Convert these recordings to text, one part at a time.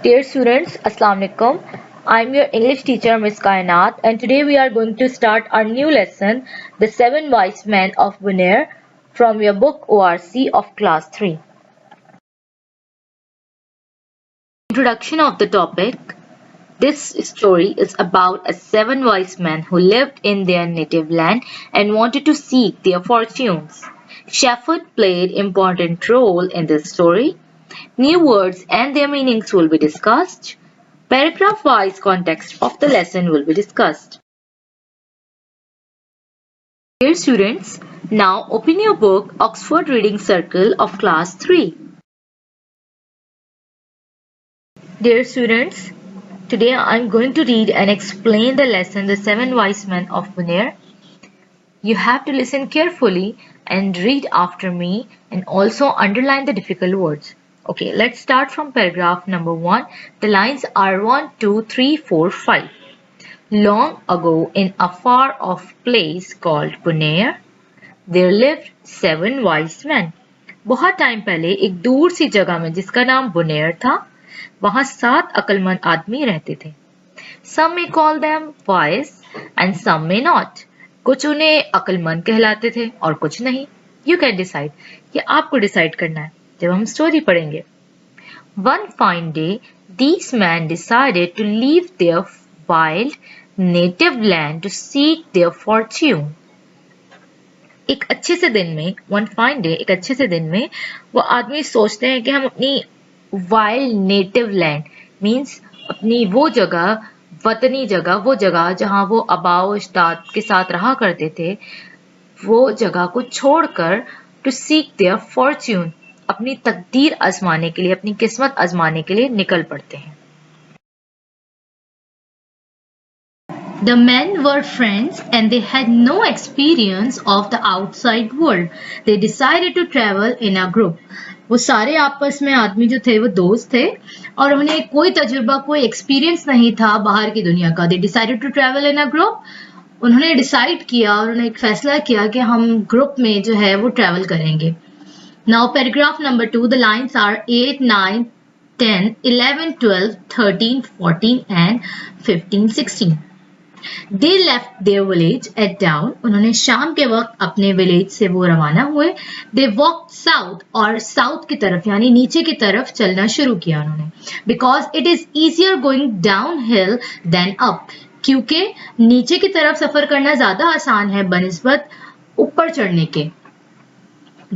Dear students, Assalamu alaikum. I'm your English teacher Miss Kainat, and today we are going to start our new lesson, The Seven Wise Men of Bunair, from your book ORC of class 3. Introduction of the topic. This story is about a seven wise men who lived in their native land and wanted to seek their fortunes. Shepherd played important role in this story. New words and their meanings will be discussed. Paragraph-wise context of the lesson will be discussed. Dear students, now open your book Oxford Reading Circle of Class 3. Dear students, today I am going to read and explain the lesson The Seven Wise Men of Bunair. You have to listen carefully and read after me and also underline the difficult words. Okay, let's start from paragraph number 1. The lines are 1, 2, 3, 4, 5. Long ago, in a far-off place called Bunair, there lived 7 wise men. बहुत time पहले एक दूर सी जगह में जिसका नाम बुनेर था, वहां 7 अक्लमंद आदमी रहते थे. Some may call them wise and some may not. कुछ उन्हें अक्लमंद कहलाते थे और कुछ नहीं. You can decide. ये आपको डिसाइड करना है जब हम स्टोरी पढ़ेंगे. One fine day, these men decided to leave their wild native land to seek their fortune. एक अच्छे से दिन में, one fine day, एक अच्छे से दिन में, वो आदमी सोचते हैं कि हम अपनी wild native land means अपनी वो जगह, वतनी जगह, वो जगह जहां वो आबाओ अजदाद के साथ रहा करते थे, वो जगह को छोड़कर to seek their fortune, अपनी तकदीर आजमाने के लिए, अपनी किस्मत आजमाने के लिए निकल पड़ते हैं. The men were friends and they had no experience of the outside world. They decided to travel in a group. वो सारे आपस में आदमी जो थे वो दोस्त थे और उन्हें कोई तजुर्बा, कोई एक्सपीरियंस नहीं था बाहर की दुनिया का. They decided to travel in a group. उन्होंने डिसाइड किया और उन्होंने एक फैसला किया कि हम ग्रुप में जो है वो ट्रैवल करेंगे. Now paragraph number 2, the lines are 8, 9, 10, 11, 12, 13, 14 and 15, 16. They left their village at dawn. उन्होंने शाम के वक्त अपने विलेज से वो रवाना हुए. They walked south और साउथ की तरफ यानी नीचे की तरफ चलना शुरू किया उन्होंने. Because it is easier going downhill than up. क्योंकि नीचे की तरफ सफर करना ज्यादा आसान है बनिस्बत ऊपर चढ़ने के.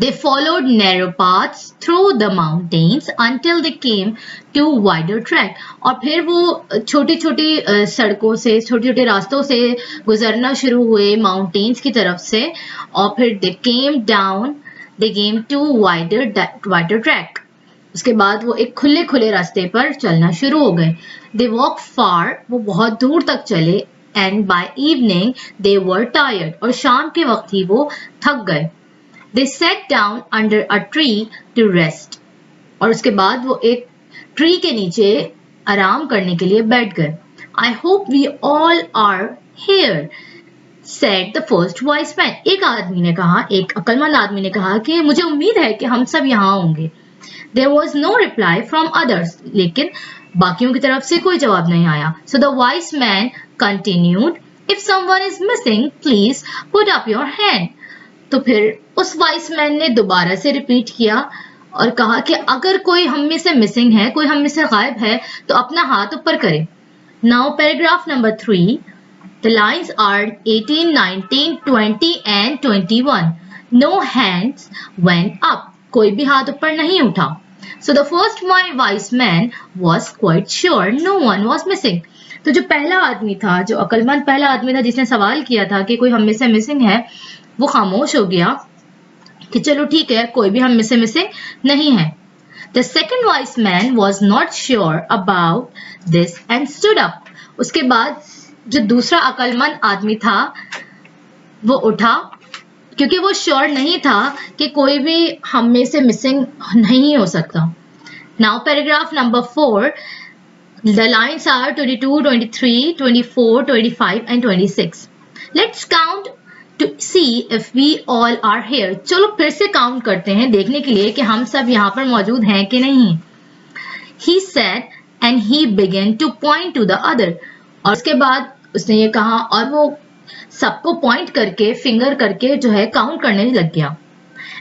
They followed narrow paths through the mountains until they came to wider track. और फिर वो छोटी छोटी सड़कों से, छोटे छोटे रास्तों से गुजरना शुरू हुए माउंटेन्स की तरफ से और फिर they came to wider track. उसके बाद वो एक खुले खुले रास्ते पर चलना शुरू हो गए. They walked far, वो बहुत दूर तक चले and by evening they were tired. और शाम के वक्त ही वो थक गए. They sat down under a tree to rest. और उसके बाद वो एक ट्री के नीचे आराम करने के लिए बैठ गए. I hope we all are here, said the first wise man. एक आदमी ने कहा, एक अक्लमंद आदमी ने कहा कि मुझे उम्मीद है कि हम सब यहाँ होंगे. There was no reply from others. लेकिन बाकियों की तरफ से कोई जवाब नहीं आया. So the wise man continued, if someone is missing, please put up your hand. तो फिर उस वाइस मैन ने दोबारा से रिपीट किया और कहा कि अगर कोई हम में से मिसिंग है, कोई हम में से गायब है, तो अपना हाथ ऊपर करे. Now paragraph number 3, the lines are 18, 19, 20 and 21. No hands went up. कोई भी हाथ ऊपर नहीं उठा. So the first wise man was quite sure no one was missing. तो जो पहला आदमी था, जो अक्लमंद पहला आदमी था जिसने सवाल किया था कि कोई हम में से मिसिंग है, वो खामोश हो गया कि चलो ठीक है, कोई भी हम में से मिसिंग नहीं है. The second wise man was not sure about this and stood up. उसके बाद जो दूसरा अक्लमंद आदमी था वो उठा क्योंकि वो श्योर नहीं था कि कोई भी हम में से मिसिंग नहीं हो सकता. Now paragraph number 4, the lines are 22, 23, 24, 25 and 26. Let's count to see if we all are here. चलो फिर से काउंट करते हैं देखने के लिए कि हम सब यहाँ पर मौजूद हैं कि नहीं. He said and he began to point to the other. और उसके बाद उसने ये कहा और वो सबको पॉइंट करके फिंगर करके जो है काउंट करने लग गया.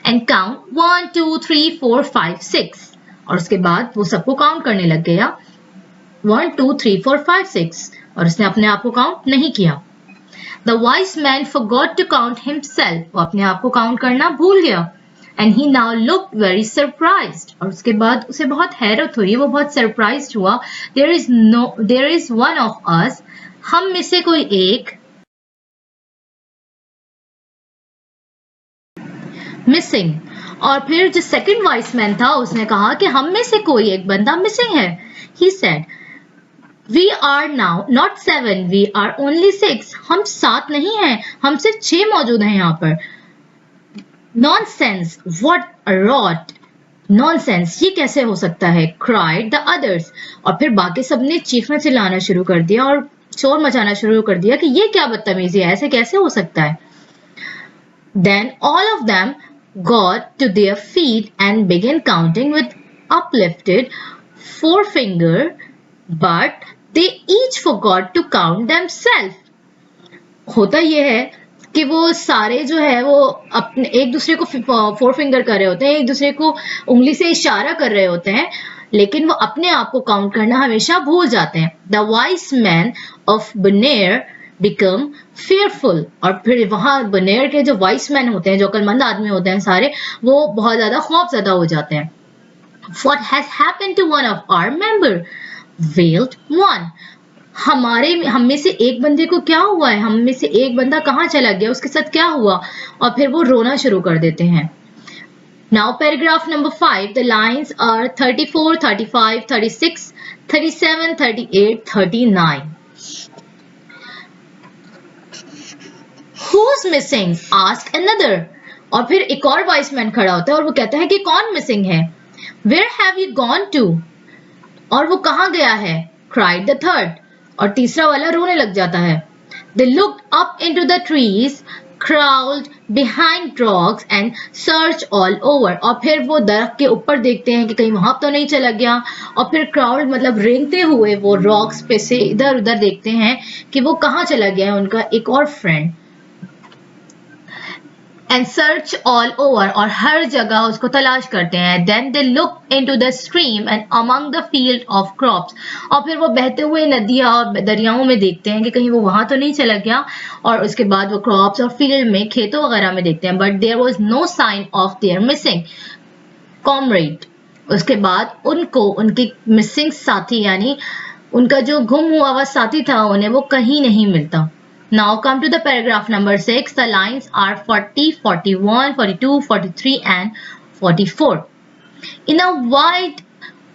And count 1 2 3 4 5 6 और उसके बाद वो सबको काउंट करने लग गया 1 2 3 4 5 6 और उसने अपने आप को काउंट नहीं किया. The wise man forgot to count himself. वो अपने आप को काउंट करना भूल गया. And he now looked very surprised. और उसके बाद उसे बहुत हैरत हुई, वो बहुत सरप्राइज्ड हुआ. There is one of us. हम में से कोई एक मिसिंग. और फिर जो सेकंड वाइस मैन था उसने कहा कि हम में से कोई एक बंदा मिसिंग है. He said, We are now not 7, we are only 6. हम 7 नहीं हैं, हम सिर्फ 6 मौजूद हैं यहाँ पर. Nonsense! What a rot! Nonsense! ये कैसे हो सकता है? Cried the others. और फिर बाकी सबने चीखना चिल्लाना शुरू कर दिया और शोर मचाना शुरू कर दिया कि ये क्या बदतमीजी है, ऐसे कैसे हो सकता है. Then all of them got to their feet and began counting with uplifted forefinger, but they each forgot to count themselves. होता ये है कि वो सारे जो है वो अपने एक दूसरे को फोर फिंगर कर रहे होते हैं, एक दूसरे को उंगली से इशारा कर रहे होते हैं, लेकिन वो अपने आप को काउंट करना हमेशा भूल जाते हैं. द वाइस मैन ऑफ बनेर बिकम फेयरफुल. और फिर वहां बनेर के जो वाइस मैन होते हैं, जो अक्लमंद आदमी होते हैं सारे, वो बहुत ज्यादा खौफजदा हो जाते हैं. What has happened to one of our member? Wailed one. हम में से एक बंदे को क्या हुआ है, हम में से एक बंदा कहाँ चला गया, उसके साथ क्या हुआ, और फिर वो रोना शुरू कर देते हैं. Now paragraph number 5, the lines are 34, 35, 36, 37, 38, 39. Who's missing? Asked another. और फिर एक और वॉइस मैन खड़ा होता है और वो कहता है कि कौन मिसिंग है. Where have you gone to? और वो कहाँ गया है? Cried the third. और तीसरा वाला रोने लग जाता है. They looked up into the trees, crawled behind rocks and searched all over. और फिर वो दरख्त के ऊपर देखते हैं कि कहीं वहां तो नहीं चला गया, और फिर क्राउड मतलब रेंगते हुए वो रॉक्स पे से इधर उधर देखते हैं कि वो कहाँ चला गया है उनका एक और friend. And search all over. और हर जगह उसको तलाश करते हैं. Then they look into the stream and among the field of crops. और फिर वो बहते हुए नदियां और दरियाओं में देखते हैं कि कहीं वो वहां तो नहीं चला गया, और उसके बाद वो क्रॉप्स और फील्ड में खेतों वगैरह में देखते हैं. But there was no sign of their missing comrade. उसके बाद उनको उनके मिसिंग साथी यानी उनका जो गुम हुआ हुआ साथी था उन्हें वो कहीं नहीं मिलता. Now come to the paragraph number 6. The lines are 40, 41, 42, 43 and 44. In a wide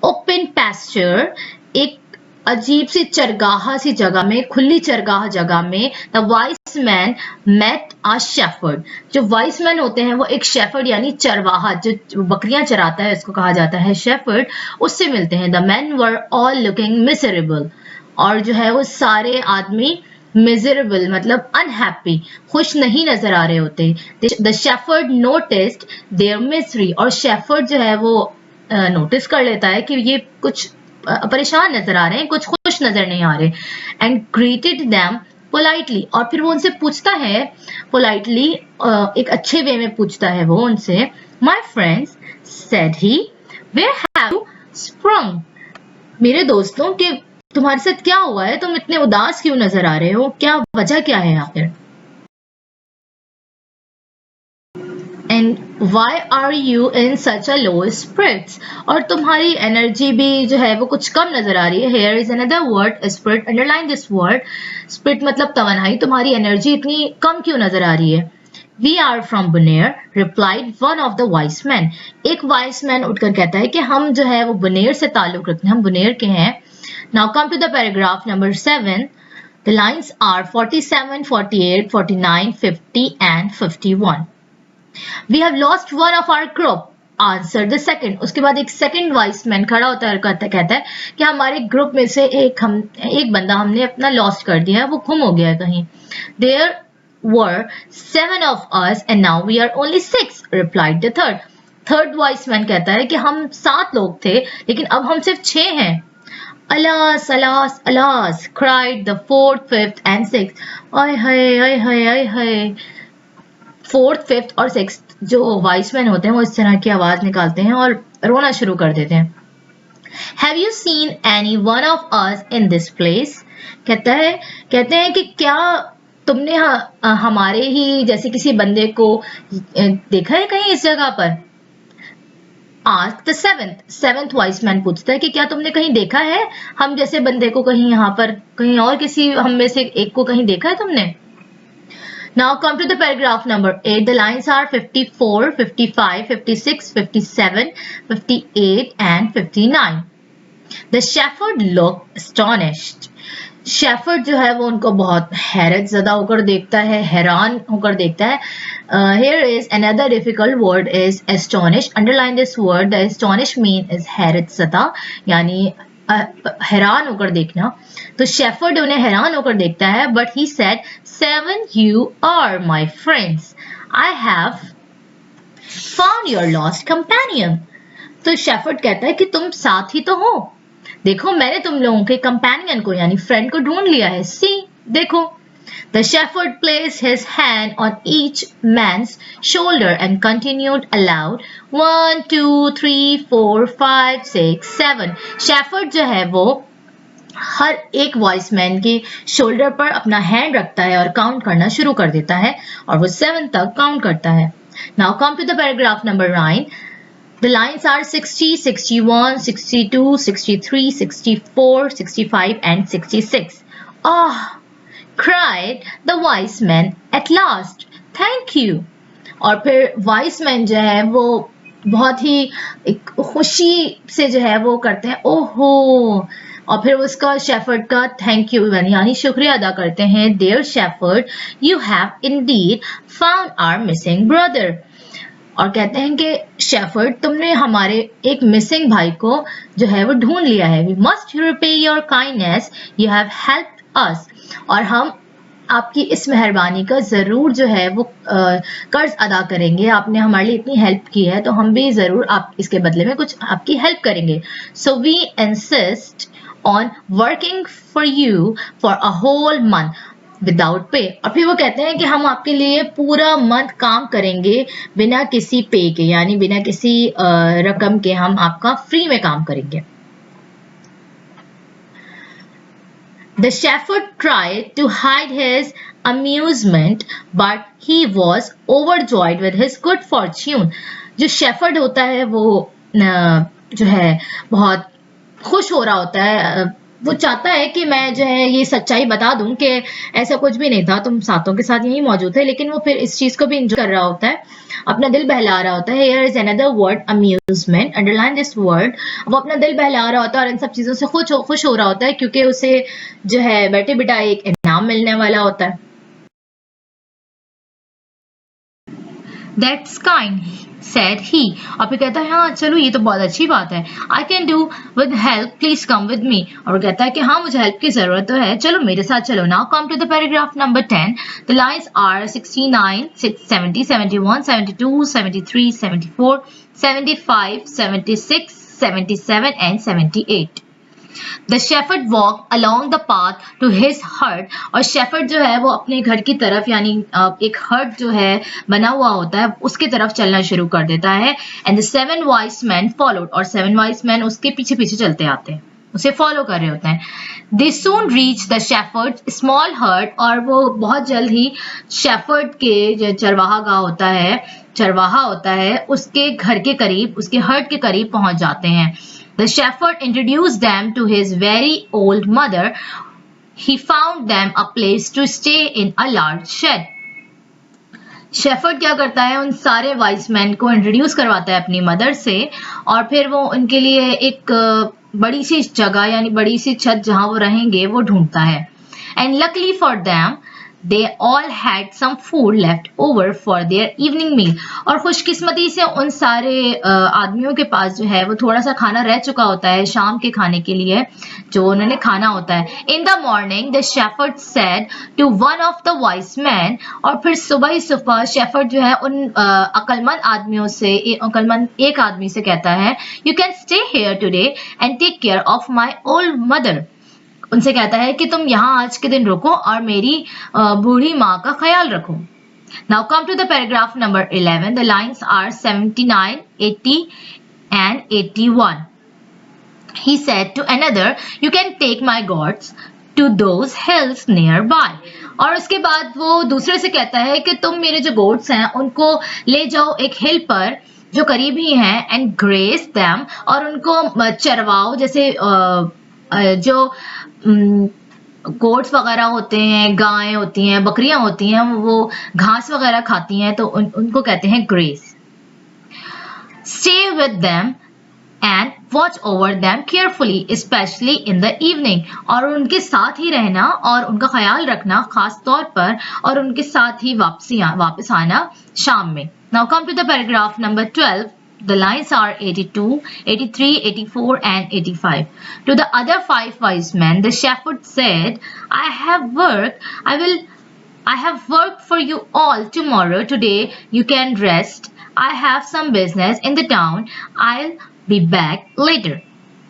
open pasture, एक अजीब सी चरगाह सी जगह में, खुली चरगाह जगह में, the wise man met a shepherd. जो wise man होते हैं वो एक shepherd यानी चरवाहा, जो बकरियां चराता है उसको कहा जाता है shepherd, उससे मिलते हैं. The men were all looking miserable. और जो है वो सारे आदमी miserable मतलब unhappy, खुश नहीं नजर आ रहे होते. The shepherd noticed their misery. और shepherd जो है वो नोटिस कर लेता है कि ये कुछ परेशान नजर आ रहे हैं, कुछ खुश नजर नहीं आ रहे. And greeted them politely. और फिर वो उनसे पूछता है politely, एक अच्छे वे में पूछता है वो उनसे. My friends, said he, where have you sprung? मेरे दोस्तों के तुम्हारे साथ क्या हुआ है, तुम इतने उदास क्यों नजर आ रहे हो, क्या वजह क्या है आखिर. And why are you in such a low spirits? और तुम्हारी एनर्जी भी जो है वो कुछ कम नजर आ रही है. Here is another word, spirit. Underline this word. Spirit मतलब तवानाई. तुम्हारी एनर्जी इतनी कम क्यों नजर आ रही है. We are from Bunair, replied one of the wise men. एक wise man उठकर कहता है कि हम जो है वो बुनेर से ताल्लुक रखते हैं, हम बुनेर के हैं. Now come to the paragraph number 7. The lines are 47, 48, 49, 50 and 51. We have lost one of our group. Answer the second. उसके बाद एक second wise man खड़ा होता है और कहता है कि हमारे ग्रुप में से एक बंदा हमने अपना lost कर दिया है, वो गुम हो गया है कहीं. There were 7 of us and now we are only 6, replied the third wise man कहता है कि हम 7 लोग थे लेकिन अब हम सिर्फ 6 हैं. Alas, alas, alas, cried the fourth, fifth and sixth. I hi I hi I hi. Fourth, fifth और सिक्स्थ जो वाइस मैन होते हैं वो इस तरह की आवाज निकालते हैं और रोना शुरू कर देते हैं। Have you seen any one of us in this place? कहते हैं कि क्या तुमने हमारे ही जैसे किसी बंदे को देखा है कहीं इस जगह पर? Ask the seventh wise man पूछता है कि क्या तुमने कहीं देखा है हम जैसे बंदे को कहीं यहाँ पर, कहीं और किसी हम में से एक को कहीं देखा है तुमने? Now come to the paragraph number 8. The lines are 54, 55, 56, 57, 58 and 59. The shepherd looked astonished. Shepherd जो है वो उनको बहुत हैरत ज़दा होकर देखता है, हैरान होकर देखता है। Here is another difficult word is astonish. Underline this word. The astonish mean is हैरत ज़दा, यानी हैरान होकर देखना। तो शेफर्ड उन्हें हैरान होकर देखता है। But he said, 7 you are my friends. I have found your lost companion. तो शेफर्ड कहता है कि तुम साथी तो हो, देखो मैंने तुम लोगों के कंपेनियन को यानी फ्रेंड को ढूंढ लिया है। सी देखो। The shepherd placed his hand on each man's shoulder and continued aloud, 1, 2, 3, 4, 5, 6, 7. Shepherd जो है वो हर एक वॉइस मैन के शोल्डर पर अपना हैंड रखता है और काउंट करना शुरू कर देता है और वो 7 तक काउंट करता है। Now come to the paragraph number 9. The lines are 60, 61, 62, 63, 64, 65 and 66. Ah, cried the wise man at last. Thank you. और फिर wise man जो है वो बहुत ही खुशी से जो है वो करते हैं ओहो, और फिर उसका शेफर्ड का थैंक यू यानी शुक्रिया अदा करते हैं। Dear shepherd, you have indeed found our missing brother. और कहते हैं कि शेफर्ड तुमने हमारे एक मिसिंग भाई को जो है वो ढूंढ लिया है। We must repay your kindness, you have helped us. और हम आपकी इस मेहरबानी का जरूर जो है वो कर्ज अदा करेंगे। आपने हमारे लिए इतनी हेल्प की है तो हम भी जरूर आप इसके बदले में कुछ आपकी हेल्प करेंगे। So we insist on working for you for a whole month without pay. और फिर वो कहते हैं कि हम आपके लिए पूरा मंथ काम करेंगे बिना किसी पे के, यानी बिना किसी रकम के हम आपका फ्री में काम करेंगे। The shepherd tried to hide his amusement, but he was overjoyed with his good fortune. जो शेफर्ड होता है वो जो है बहुत खुश हो रहा होता है, वो चाहता है कि मैं जो है ये सच्चाई बता दूं कि ऐसा कुछ भी नहीं था, तुम सातों के साथ यही मौजूद थे, लेकिन वो फिर इस चीज को भी एंजॉय कर रहा होता है, अपना दिल बहला रहा होता है। Here is another word, amusement. Underline this word. वो अपना दिल बहला रहा होता है और इन सब चीजों से खुश हो रहा होता है क्योंकि उसे जो है बैठे बिठाए एक इनाम मिलने वाला होता है। That's kind, said he. और फिर कहता है हाँ चलो ये तो बहुत अच्छी बात है। I can do with help, please come with me. और वो कहता है कि हाँ मुझे हेल्प की जरूरत तो है, चलो मेरे साथ चलो। Now come to the paragraph number 10. The lines are 69, 70, 71, 72, 73, 74, 75, 76, 77 and 78. The shepherd walked along the path to his hut. और शेफर्ड जो है वो अपने घर की तरफ यानी एक हट जो है बना हुआ होता है उसकी तरफ चलना शुरू कर देता है। And the 7 wise men followed. और 7 wise men उसके पीछे पीछे चलते आते हैं, उसे फॉलो कर रहे होते हैं। They soon reached the shepherd's small hut. और वो बहुत जल्द ही शेफर्ड के जो चरवाहा होता है उसके घर के करीब, उसके हट के करीब पहुंच जाते हैं। The shepherd introduced them to his very old mother. He found them a place to stay in a large shed. Shepherd क्या करता है, उन सारे वाइस मैन को इंट्रोड्यूस करवाता है अपनी मदर से और फिर वो उनके लिए एक बड़ी सी जगह यानी बड़ी सी छत जहां वो रहेंगे वो ढूंढता है। And luckily for them, They all had some food left over for their evening meal. और खुशकिस्मती से उन सारे आदमियों के पास जो है वो थोड़ा सा खाना रह चुका होता है शाम के खाने के लिए जो उन्होंने खाना होता है. In the morning the shepherd said to one of the wise men. और फिर सुबह ही सुबह शेफर्ड जो है उन अक्लमंद आदमियों से अक्लमंद एक आदमी से कहता है You can stay here today and take care of my old mother. उनसे कहता है कि तुम यहाँ आज के दिन रुको और मेरी बूढ़ी माँ का ख्याल रखो. Now come to the paragraph number 11. The lines are 79, 80 and 81. He said to another, You can take my goats to those hills nearby. और उसके बाद वो दूसरे से कहता है कि तुम मेरे जो गोट्स हैं उनको ले जाओ एक हिल पर जो करीब ही हैं and graze them और उनको चरवाओ जैसे जो गोट्स वगैरह होते हैं गायें होती हैं बकरियां होती हैं वो घास वगैरह खाती हैं तो उनको कहते हैं grace. Stay with them and watch over them carefully, especially in the evening. और उनके साथ ही रहना और उनका ख्याल रखना खास तौर पर और उनके साथ ही वापस आना शाम में. Now come to the paragraph number 12. The lines are 82, 83, 84 and 85. To the other 5 wise men, the shepherd said, I have worked for you all tomorrow. Today you can rest. I have some business in the town. I'll be back later.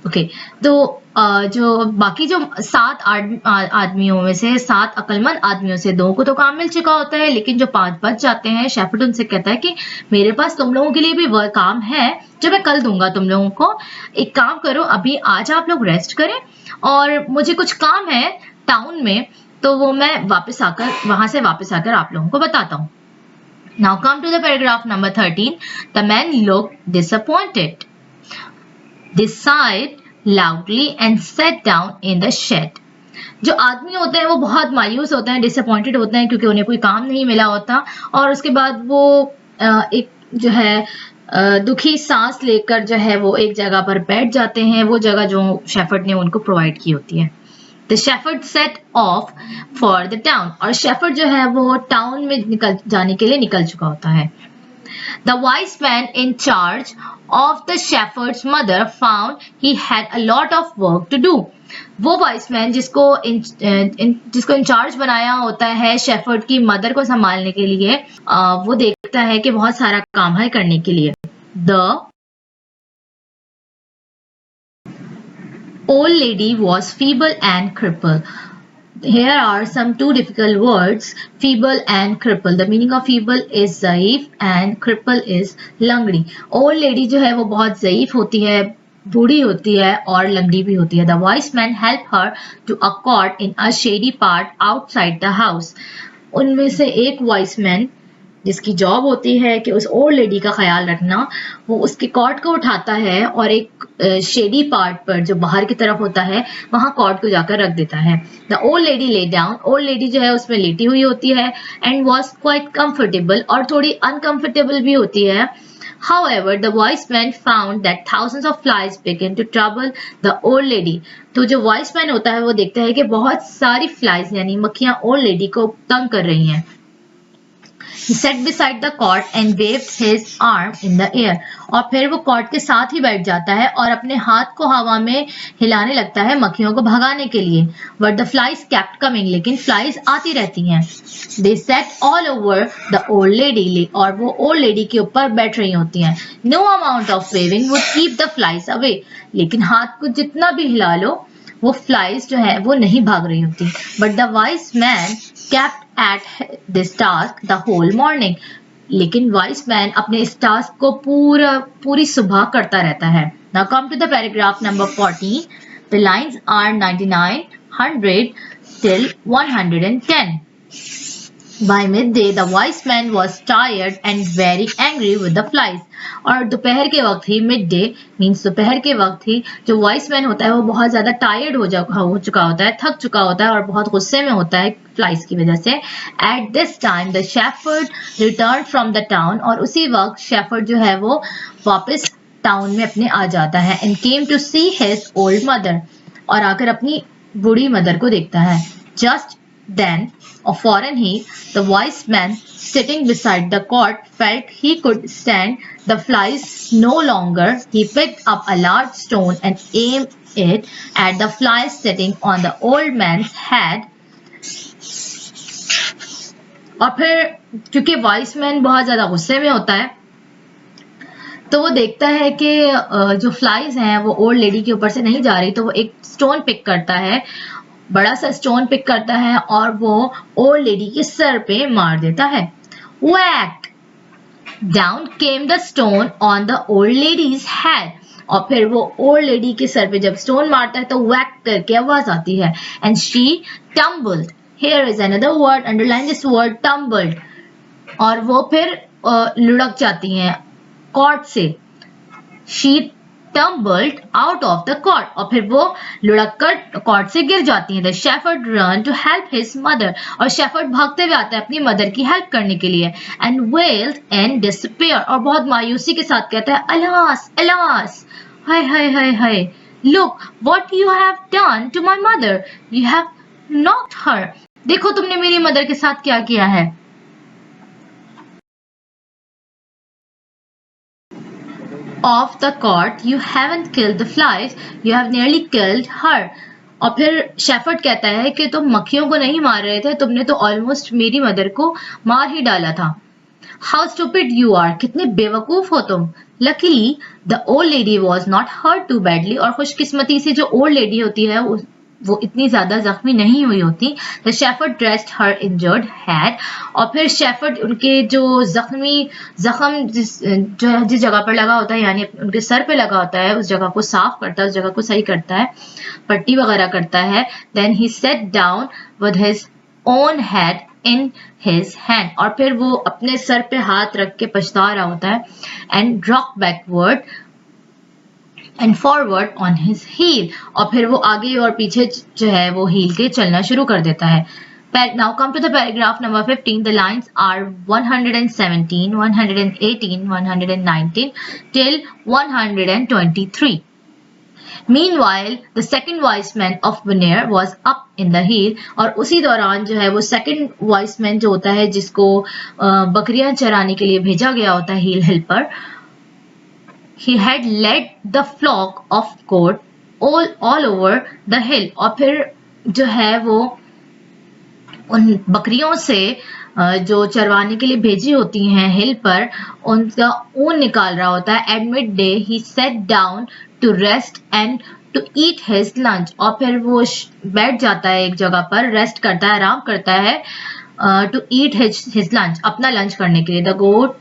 Okay, तो जो बाकी जो 7 आदमियों में से 7 अक्लमंद आदमियों से 2 को तो काम मिल चुका होता है लेकिन जो 5 बच जाते हैं शेफर्ड उनसे कहता है कि मेरे पास तुम लोगों के लिए भी वह काम है जो मैं कल दूंगा तुम लोगों को. एक काम करो अभी आज आप लोग रेस्ट करें और मुझे कुछ काम है टाउन में तो वो मैं वहां से वापस आकर आप लोगों को बताता हूँ. Now come to the paragraph number 13. The man looked disappointed. They sighed loudly and sat down in the shed. जो आदमी होते हैं वो बहुत मायूस होते हैं डिसअपॉइंटेड होते हैं क्योंकि उन्हें कोई काम नहीं मिला होता और उसके बाद वो एक जो है दुखी सांस लेकर जो है वो एक जगह पर बैठ जाते हैं वो जगह जो शेफर्ड ने उनको प्रोवाइड की होती है. The shepherd set off for the town. और शेफर्ड जो है वो टाउन में जाने के लिए निकल चुका होता है. The wise man in charge of the shepherd's mother found he had a lot of work to do. वो वाइस मैन जिसको इंचार्ज बनाया होता है शेफर्ड की मदर को संभालने के लिए वो देखता है कि बहुत सारा काम है करने के लिए. The old lady was feeble and crippled. Here are some 2 difficult words, feeble and cripple. The meaning of feeble is ज़ईफ and cripple is लंगड़ी. Old lady जो है वो बहुत ज़ईफ होती है बूढ़ी होती है और लंगड़ी भी होती है. The wise man helped her to a cot in a shady part outside the house. उनमें से एक वाइस मैन जिसकी जॉब होती है कि उस ओल्ड लेडी का ख्याल रखना वो उसके कॉट को उठाता है और एक शेडी पार्ट पर जो बाहर की तरफ होता है वहां कॉट को जाकर रख देता है. The old lady lay down. Old lady जो है उसमें लेटी हुई होती है एंड वॉज क्वाइट कंफर्टेबल और थोड़ी अनकंफर्टेबल भी होती है. However, the wise man found that thousands of flies began to trouble the old lady. तो जो wise man होता है वो देखता है कि बहुत सारी फ्लाइज यानी मक्खियां ओल्ड लेडी को तंग कर रही हैं. He sat beside the cot and waved his arm in the air. और फिर वो कॉट के साथ ही बैठ जाता है और अपने हाथ को हवा में हिलाने लगता है मक्खियों को भगाने के लिए. But the flies kept coming. लेकिन फ्लाइज आती रहती हैं. They sat all over the old lady. और वो ओल्ड लेडी के ऊपर बैठ रही होती हैं. No amount of waving would keep the flies away. लेकिन हाथ को जितना भी हिला लो वो फ्लाइज जो है वो नहीं भाग रही होती. But the wise man kept at this task the whole morning. लेकिन वाइस मैन अपने इस टास्क को पूरी सुबह करता रहता है. Now come to the paragraph number 14. The lines are 99, 100 till 110. By midday, the wise man was tired and very angry with the flies. और दोपहर के वक्त ही midday means दोपहर के वक्त ही जो wise man होता है वो बहुत ज्यादा tired हो चुका होता है थक चुका होता है और बहुत गुस्से में होता है फ्लाइज की वजह से. At this time, the shepherd returned from the town. और उसी वक्त शेफर्ड जो है वो वापस टाउन में अपने आ जाता है and came to see his old mother. और आकर अपनी बूढ़ी मदर को देखता है. Just then of foreign heat, the wise man sitting beside the cot felt he could stand the flies no longer. He picked up a large stone and aimed it at the flies sitting on the old man's head. और फिर क्योंकि vice man बहुत ज्यादा गुस्से में होता है तो वो देखता है कि जो फ्लाइज हैं वो ओल्ड लेडी के ऊपर से नहीं जा रही, तो वो एक स्टोन पिक करता है, बड़ा सा स्टोन पिक करता है और वो ओल्ड लेडी के सर पे मार देता है. Whack! Down came the stone on the old lady's head. और फिर वो ओल्ड लेडी के सर पे जब स्टोन मारता है तो whack करके आवाज आती है. And she tumbled. Here is another word. Underline this word, tumbled. और वो फिर लुढ़क जाती हैं कॉट से. She tumbled out of the cot. और फिर वो लुढ़क कर कॉट से गिर जाती हैं. The shepherd ran to help his mother. और शेफर्ड भागते हुए आता है अपनी मदर की हेल्प करने के लिए. And wailed in despair. और बहुत मायूसी के साथ कहता है alas, alas, hi hi hi hi. Look what you have done to my mother. You have knocked her. देखो तुमने मेरी मदर के साथ क्या किया है. Of the cot, you haven't killed the flies, you have nearly killed her. और फिर शेफर्ड कहता है कि तुम मक्खियों को नहीं मार रहे थे, तुमने तो ऑलमोस्ट मेरी मदर को मार ही डाला था. How stupid you are, कितने बेवकूफ हो तुम. Luckily, the old lady was not hurt too badly. और खुशकिस्मती से जो ओल्ड लेडी होती है वो इतनी ज्यादा जख्मी नहीं हुई होती. The shepherd dressed her injured head. और फिर शेफर्ड उनके जो जख्म जिस जगह पर लगा होता है यानी उनके सर पे लगा होता है उस जगह को साफ करता है, उस जगह को सही करता है, पट्टी वगैरह करता है. Then he sat down with his own head in his hand. और फिर वो अपने सर पे हाथ रख के पछता रहा होता है. And rocked backward and forward on his heel. और फिर वो आगे और पीछे जो है वो हील के चलना शुरू कर देता है. Now come to the paragraph number 15. The lines are 117, 118, 119 till 123. Meanwhile, the second wise man of Bonaire was up in the hill. और उसी दौरान जो है वो सेकंड wise man जो होता है जिसको बकरियां चराने के लिए भेजा गया होता है हिल पर, he had led the flock of goat all over the hill. और फिर जो है वो उन बकरियों से जो चरवाने के लिए भेजी होती हैं हिल पर उनका ऊन निकाल रहा होता है. At midday he sat down to rest and to eat his lunch. और फिर वो बैठ जाता है एक जगह पर, रेस्ट करता है, आराम करता है. To eat his lunch, अपना लंच करने के लिए. The goat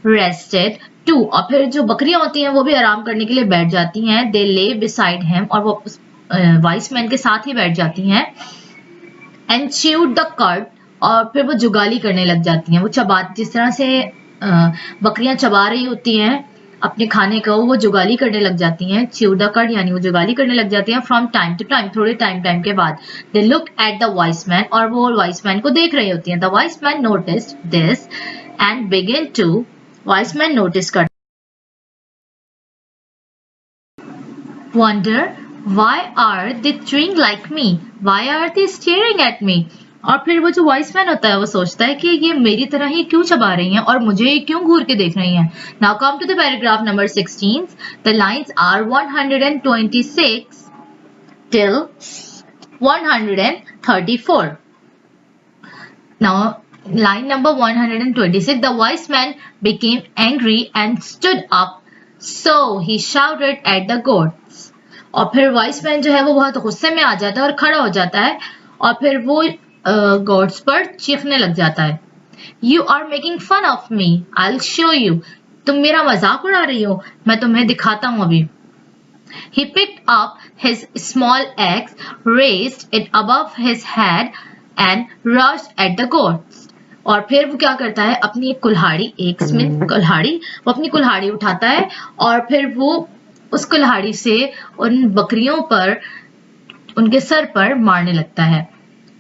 rested too. और फिर जो बकरियां होती हैं वो भी आराम करने के लिए बैठ जाती हैं. They lay beside him. और वो वाइस मैन के साथ ही बैठ जाती हैं. And chewed the cud. और फिर वो जुगाली करने लग जाती हैं. वो जिस तरह से बकरियां चबा रही होती हैं अपने खाने को, वो जुगाली करने लग जाती हैं. chew the cud यानी वो जुगाली करने लग जाती हैं. From time to time, थोड़े टाइम के बाद. They look at the wise man. और वो wise man को देख रही होती हैं. The wise man noticed this and began to wise man notice कर wonder why are they chewing like me? Why are they staring at me? और फिर वो जो wise man होता है वो सोचता है कि ये मेरी तरह ही क्यों चबा रही हैं और मुझे क्यों घूर के देख रही हैं. Now come to the paragraph number 16. The lines are 126 till 134. Now line number 126. The wise man became angry and stood up, so he shouted at the goats. और फिर wise man जो है वो बहुत गुस्से में आ जाता है और खड़ा हो जाता है और फिर वो goats पर चीखने लग जाता है. You are making fun of me. I'll show you. तुम मेरा मजाक उड़ा रही हो, मैं तुम्हें दिखाता हूँ अभी. He picked up his small axe, raised it above his head and rushed at the goats. और फिर वो क्या करता है अपनी एक कुल्हाड़ी, एक स्मिथ कुल्हाड़ी, वो अपनी कुल्हाड़ी उठाता है और फिर वो उस कुल्हाड़ी से उन बकरियों पर उनके सर पर मारने लगता है.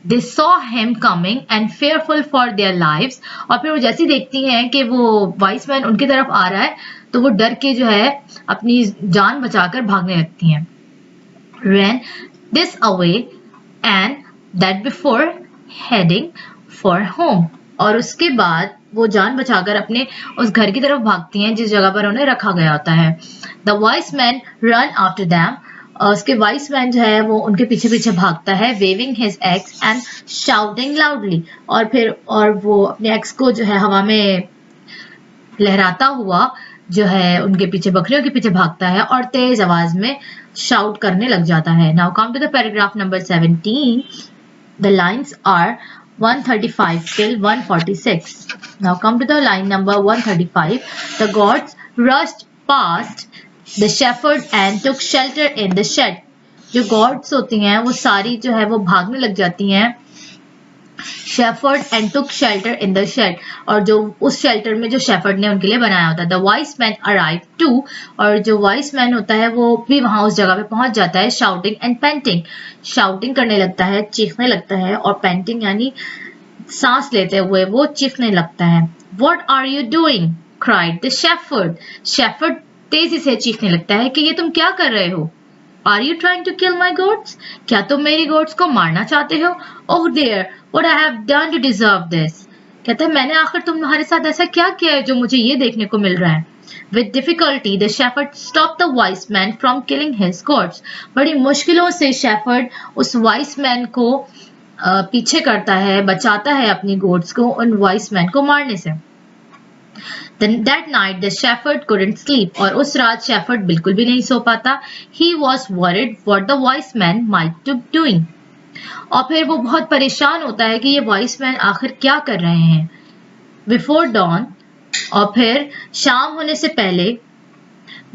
They saw him coming and fearful for their lives. और फिर वो जैसी देखती हैं कि वो वाइस मैन उनकी तरफ आ रहा है तो वो डर के जो है अपनी जान बचाकर भागने लगती हैं. Ran this away and that before heading for home. और उसके बाद वो जान बचाकर अपने उस घर की तरफ भागती हैं जिस जगह पर उन्हें रखा गया होता है. The wise men run after them. उसके वाइस मैन जो है वो उनके पीछे पीछे भागता है, waving his axe and shouting loudly. और वो अपने एक्स को जो है हवा में लहराता हुआ जो है उनके पीछे बकरियों के पीछे भागता है और तेज आवाज में शाउट करने लग जाता है. Now come to the paragraph number 17. The lines are 135 till 146. Now come to the line number 135. The gods rushed past the shepherd and took shelter in the shed. जो gods होती हैं वो सारी जो है वो भागने लग जाती हैं shepherd and took shelter in the shed, और जो उस शेल्टर में जो शेफर्ड ने उनके लिए बनाया होता है. The wise man arrive too, और जो वाइस मैन होता है वो भी वहां उस जगह पे पहुंच जाता है. शाउटिंग एंड पेंटिंग, शाउटिंग करने लगता है, चीखने लगता है, और पेंटिंग यानी सांस लेते हुए वो चीखने लगता है. What are you doing cried the shepherd. Shepherd तेजी से चीखने लगता है कि ये तुम क्या कर रहे हो. Are you trying to kill my goats? क्या तुम मेरी goats को मारना चाहते हो? Oh dear, what I have done to deserve this? कहता है मैंने आखिर तुम्हारे साथ ऐसा क्या किया है जो मुझे ये देखने को मिल रहा है. With difficulty, the shepherd stopped the wise man from killing his goats. बड़ी मुश्किलों से शेफर्ड उस वाइस मैन को पीछे करता है, बचाता है अपनी गोट्स को उन वाइस मैन को मारने से. That night the shepherd couldn't sleep. और उस रात शेफर्ड बिल्कुल भी नहीं सो पाता. He was worried what the wise man might be doing. और फिर वो बहुत परेशान होता है कि ये वाइस मैन आखिर क्या कर रहे हैं. Before dawn, और फिर शाम होने से पहले,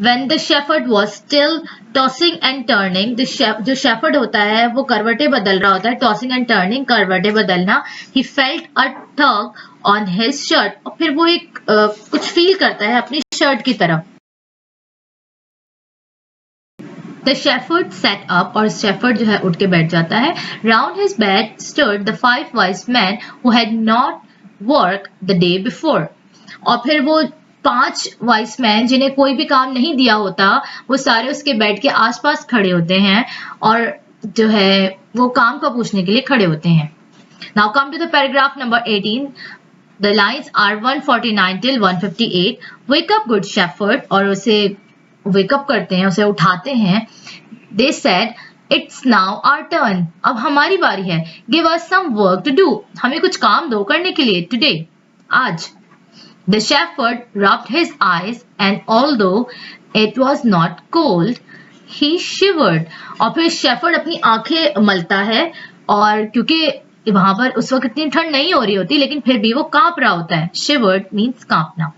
when the shepherd was still tossing and turning, जो शेफर्ड होता है वो करवटें बदल रहा होता है. tossing and turning, करवटें बदलना. He felt a tug on his shirt. और फिर वो एक कुछ फील करता है अपनी शर्ट की तरफ. The shepherd sat up, और शेफर्ड जो है उठ के बैठ जाता है. Round his bed stood the 5 wise men who had not worked the day before. और फिर वो 5 वाइस मैन जिन्हें कोई भी काम नहीं दिया होता वो सारे उसके बेड के आसपास खड़े होते हैं और जो है वो काम का पूछने के लिए खड़े होते हैं. Now come to the paragraph number 18. The lines are 149 till 158. Wake up, good shepherd. और उसे wake up करते हैं, उसे उठाते हैं. They said, it's now our turn. अब हमारी बारी है. Give us some work to do. हमें कुछ काम दो करने के लिए. Today, आज. The shepherd rubbed his eyes, and although it was not cold, he shivered. और फिर shepherd अपनी आंखें मलता है, और क्योंकि वहां पर उस वक्त इतनी ठंड नहीं हो रही होती लेकिन फिर भी वो कांप रहा होता है. Shivered means कांपना.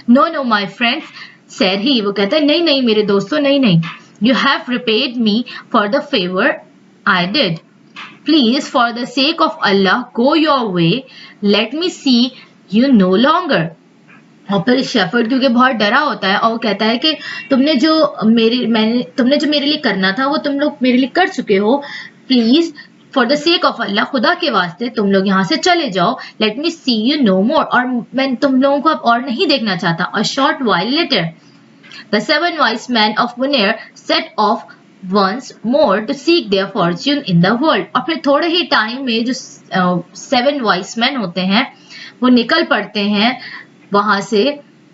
No, no, my friends, said he. वो कहता है नहीं नहीं मेरे दोस्तों, नहीं नहीं. You have repaid me for the favor I did. Please, for the sake of Allah, go your way. Let me see you no longer. और फिर शेफर्ड क्योंकि बहुत डरा होता है और वो कहता है कि तुमने जो मेरे लिए करना था वो तुम लोग मेरे लिए कर चुके हो. Please, for the sake of Allah, खुदा के वास्ते तुम लोग यहाँ से चले जाओ. Let me see you no more, और मैं तुम लोगों को अब और नहीं देखना चाहता. A short while later the 7 wise men of Munir set off once more to seek their fortune in the world. और फिर थोड़े ही टाइम में जो 7 wise men होते हैं वो निकल पड़ते हैं वहां से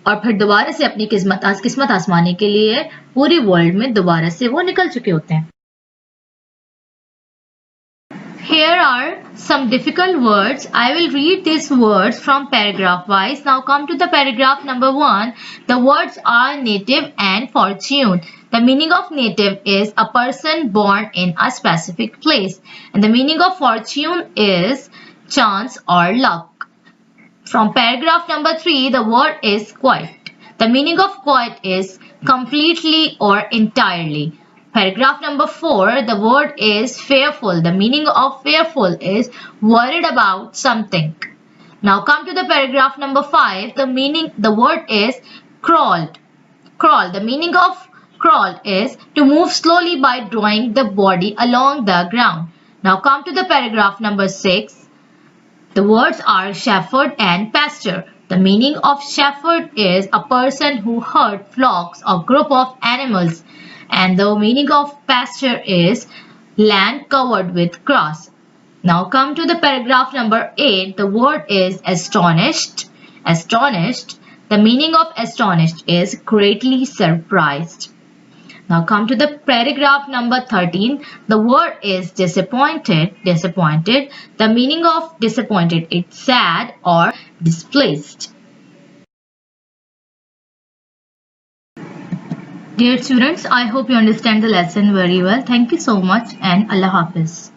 और फिर दोबारा से अपनी किस्मत आजमाने के लिए पूरी वर्ल्ड में दोबारा से वो निकल चुके होते हैं. Here are some difficult words. I will read these words from paragraph wise. Now come to the paragraph number 1. The words are native and fortune. The meaning of native is a person born in a specific place. And the meaning of fortune is chance or luck. From paragraph number 3, the word is quiet. The meaning of quiet is completely or entirely. Paragraph number 4, the word is fearful. The meaning of fearful is worried about something. Now come to the paragraph number 5. The word is crawled. Crawl. The meaning of crawl is to move slowly by drawing the body along the ground. Now come to the paragraph number 6. The words are shepherd and pasture. The meaning of shepherd is a person who herd flocks or group of animals. And the meaning of pasture is land covered with grass. Now come to the paragraph number 8. The word is astonished. Astonished. The meaning of astonished is greatly surprised. Now come to the paragraph number 13. The word is disappointed. Disappointed. The meaning of disappointed is sad or displeased. Dear students, I hope you understand the lesson very well. Thank you so much and Allah Hafiz.